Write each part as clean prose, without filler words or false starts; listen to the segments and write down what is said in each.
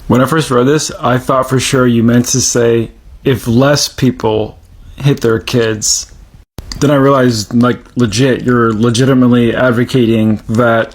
When I first read this, I thought for sure you meant to say, if less people hit their kids. Then I realized, legit, you're legitimately advocating that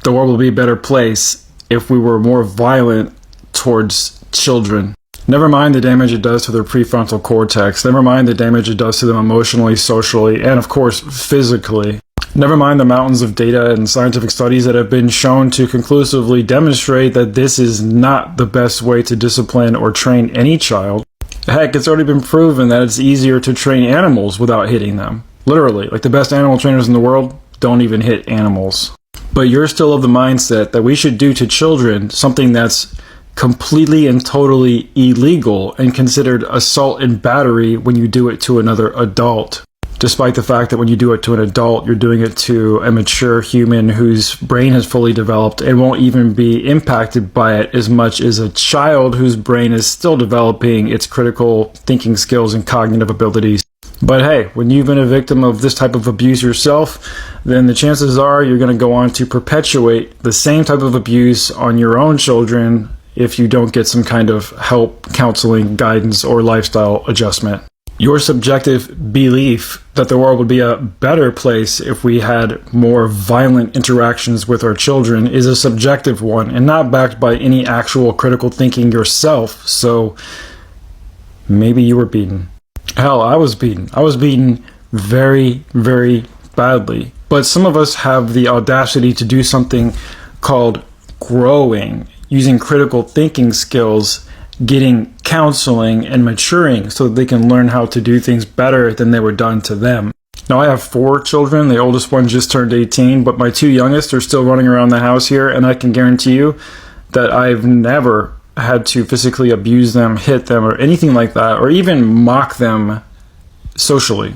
the world will be a better place if we were more violent towards children. Never mind the damage it does to their prefrontal cortex. Never mind the damage it does to them emotionally, socially, and of course, physically. Never mind the mountains of data and scientific studies that have been shown to conclusively demonstrate that this is not the best way to discipline or train any child. Heck, it's already been proven that it's easier to train animals without hitting them. Literally, the best animal trainers in the world don't even hit animals. But you're still of the mindset that we should do to children something that's completely and totally illegal and considered assault and battery when you do it to another adult. Despite the fact that when you do it to an adult, you're doing it to a mature human whose brain has fully developed and won't even be impacted by it as much as a child whose brain is still developing its critical thinking skills and cognitive abilities. But hey, when you've been a victim of this type of abuse yourself, then the chances are you're going to go on to perpetuate the same type of abuse on your own children if you don't get some kind of help, counseling, guidance, or lifestyle adjustment. Your subjective belief that the world would be a better place if we had more violent interactions with our children is a subjective one and not backed by any actual critical thinking yourself. So maybe you were beaten. Hell, I was beaten. I was beaten very, very badly. But some of us have the audacity to do something called growing, using critical thinking skills, getting counseling and maturing so that they can learn how to do things better than they were done to them. Now, I have 4 children. The oldest one just turned 18, but my 2 youngest are still running around the house here, and I can guarantee you that I've never had to physically abuse them, hit them, or anything like that, or even mock them socially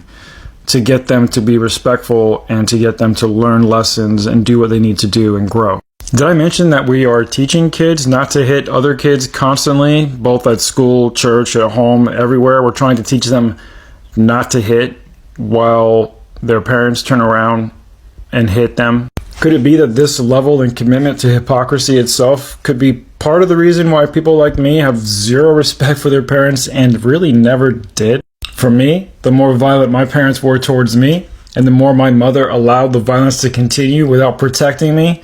to get them to be respectful and to get them to learn lessons and do what they need to do and grow. Did I mention that we are teaching kids not to hit other kids constantly, both at school, church, at home, everywhere? We're trying to teach them not to hit while their parents turn around and hit them. Could it be that this level and commitment to hypocrisy itself could be part of the reason why people like me have zero respect for their parents and really never did? For me, the more violent my parents were towards me, and the more my mother allowed the violence to continue without protecting me,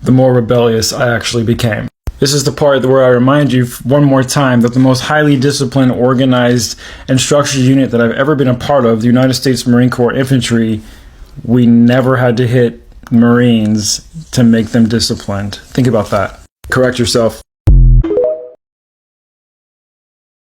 the more rebellious I actually became. This is the part where I remind you one more time that the most highly disciplined, organized, and structured unit that I've ever been a part of, the United States Marine Corps Infantry, we never had to hit Marines to make them disciplined. Think about that. Correct yourself.